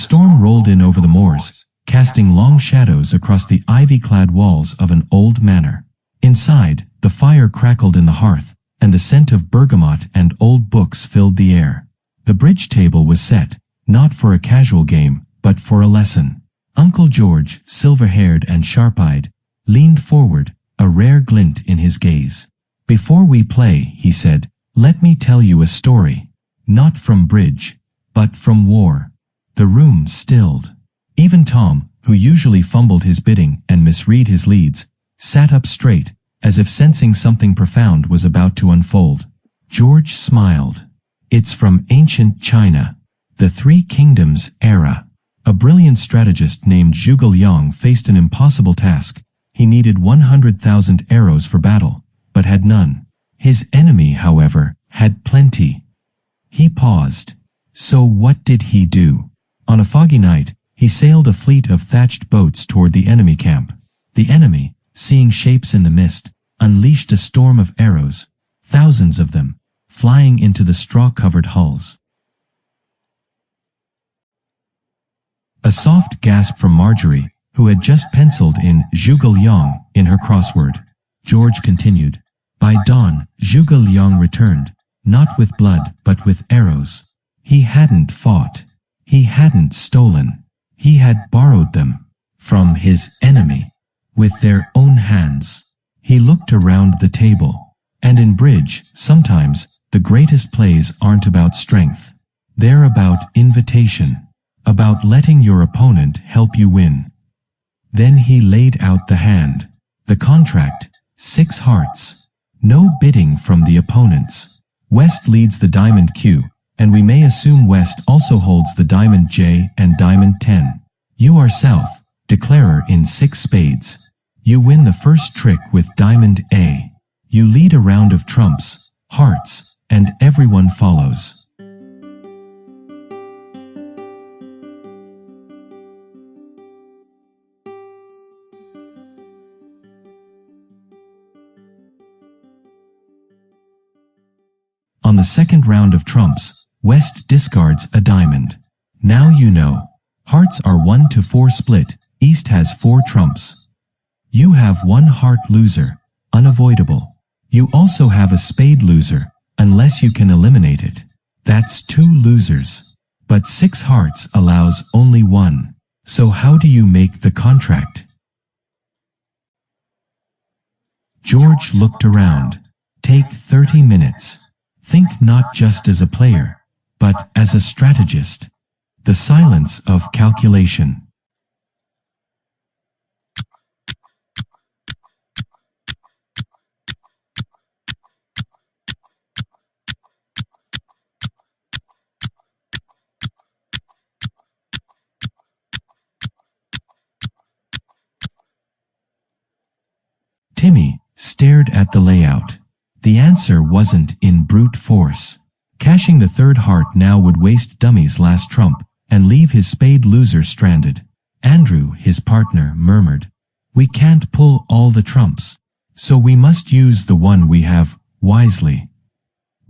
storm rolled in over the moors, casting long shadows across the ivy-clad walls of an old manor. Inside, the fire crackled in the hearth, and the scent of bergamot and old books filled the air. The bridge table was set, not for a casual game, but for a lesson. Uncle George, silver-haired and sharp-eyed, leaned forward, a rare glint in his gaze. "Before we play," he said, "let me tell you a story. Not from bridge, but from war." The room stilled. Even Tom, who usually fumbled his bidding and misread his leads, sat up straight, as if sensing something profound was about to unfold. George smiled. "It's from ancient China, the Three Kingdoms era." A brilliant strategist named Zhuge Liang faced an impossible task. He needed 100,000 arrows for battle, but had none. His enemy, however, had plenty. He paused. So what did he do? On a foggy night, he sailed a fleet of thatched boats toward the enemy camp. The enemy, seeing shapes in the mist, unleashed a storm of arrows, thousands of them, flying into the straw-covered hulls. A soft gasp from Marjorie, who had just penciled in Zhuge Liang in her crossword. George continued. By dawn, Zhuge Liang returned, not with blood but with arrows. He hadn't fought. He hadn't stolen. He had borrowed them from his enemy with their own hands. He looked around the table. And in bridge, sometimes, the greatest plays aren't about strength. They're about invitation. About letting your opponent help you win. Then he laid out the hand. The contract, 6 hearts. No bidding from the opponents. West leads the diamond Q, and we may assume West also holds the diamond J and diamond 10. You are South, declarer in 6 spades. You win the first trick with diamond A. You lead a round of trumps, hearts, and everyone follows. On the second round of trumps, West discards a diamond. Now you know. Hearts are 1 to 4 split, East has 4 trumps. You have 1 heart loser, unavoidable. You also have a spade loser, unless you can eliminate it. That's 2 losers. But 6 hearts allows only 1. So how do you make the contract? George looked around. Take 30 minutes. Think not just as a player, but as a strategist. The silence of calculation. Timmy stared at the layout. The answer wasn't in brute force. Cashing the third heart now would waste Dummy's last trump and leave his spade loser stranded. Andrew, his partner, murmured, "We can't pull all the trumps, so we must use the one we have, wisely."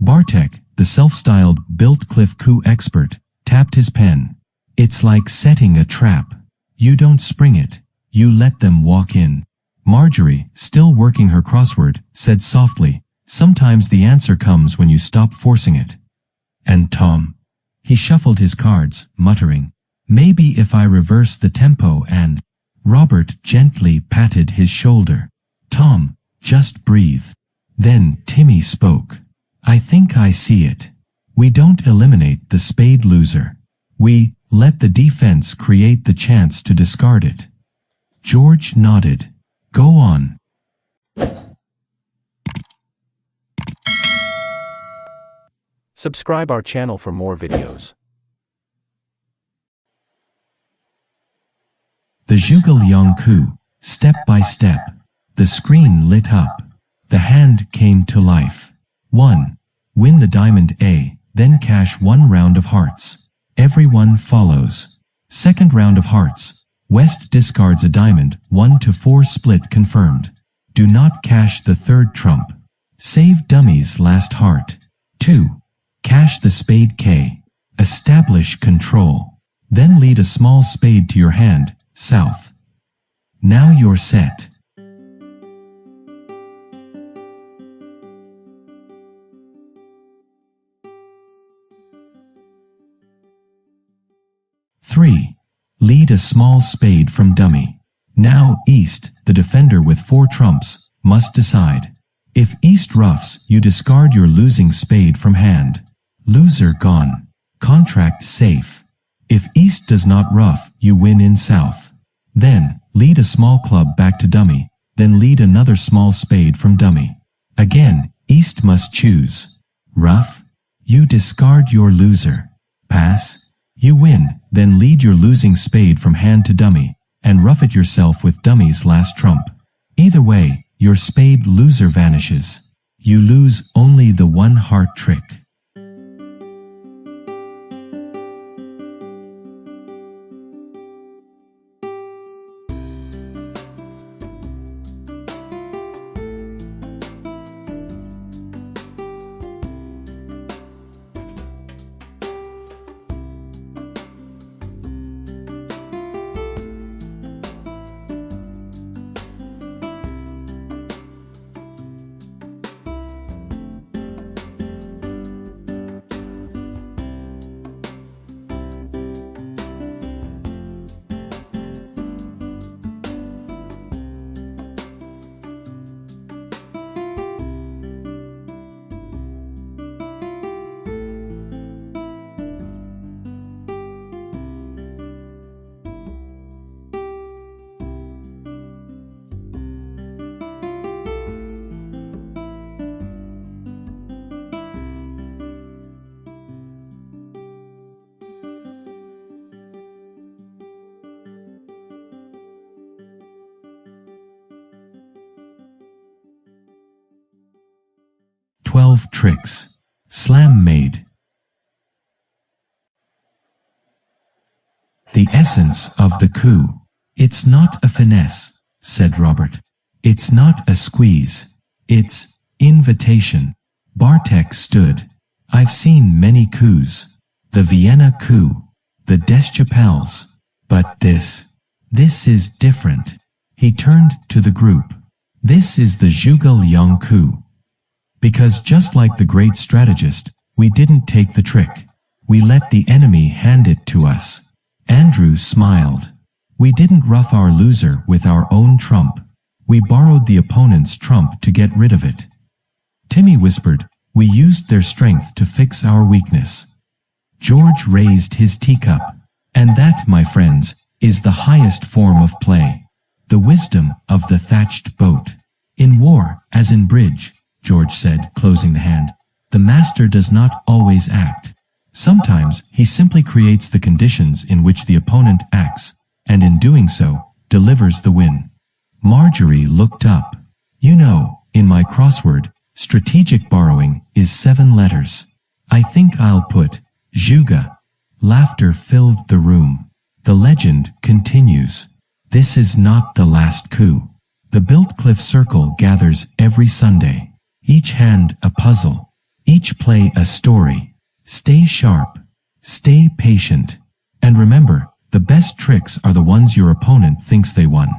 Bartek, the self-styled built-cliff coup expert, tapped his pen. "It's like setting a trap. You don't spring it, you let them walk in." Marjorie, still working her crossword, said softly, "Sometimes the answer comes when you stop forcing it." And Tom? He shuffled his cards, muttering, "Maybe if I reverse the tempo and—" Robert gently patted his shoulder. "Tom, just breathe." Then Timmy spoke. "I think I see it. We don't eliminate the spade loser. We let the defense create the chance to discard it." George nodded. "Go on." Subscribe our channel for more videos. The Zhuge Liang Coup, step by step. The screen lit up. The hand came to life. 1. Win the diamond A, then cash 1 round of hearts. Everyone follows. Second round of hearts. West discards a diamond, 1 to 4 split confirmed. Do not cash the third trump. Save Dummy's last heart. 2. Cash the spade K. Establish control. Then lead a small spade to your hand, south. Now you're set. Three. Lead a small spade from dummy. Now east, the defender with 4 trumps, must decide. If east ruffs, you discard your losing spade from hand. Loser gone. Contract safe. If east does not ruff, you win in south. Then, lead a small club back to dummy, then lead another small spade from dummy. Again, east must choose. Ruff? You discard your loser. Pass? You win, then lead your losing spade from hand to dummy, and ruff it yourself with dummy's last trump. Either way, your spade loser vanishes. You lose only the 1 heart trick. Tricks. Slam made. The essence of the coup. It's not a finesse, said Robert. It's not a squeeze. It's invitation. Bartek stood. I've seen many coups. The Vienna coup. The Deschapelles. But this is different. He turned to the group. This is the Zhuge Liang Coup. Because just like the great strategist, we didn't take the trick. We let the enemy hand it to us. Andrew smiled. We didn't ruff our loser with our own trump. We borrowed the opponent's trump to get rid of it. Timmy whispered, we used their strength to fix our weakness. George raised his teacup. And that, my friends, is the highest form of play. The wisdom of the thatched boat. In war, as in bridge, George said, closing the hand, the master does not always act. Sometimes he simply creates the conditions in which the opponent acts, and in doing so, delivers the win. Marjorie looked up. You know, in my crossword, strategic borrowing is 7 letters. I think I'll put Zhuge. Laughter filled the room. The legend continues. This is not the last coup. The Biltcliff Circle gathers every Sunday. Each hand a puzzle. Each play a story. Stay sharp. Stay patient. And remember, the best tricks are the ones your opponent thinks they won.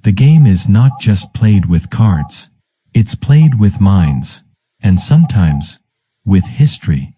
The game is not just played with cards. It's played with minds. And sometimes, with history.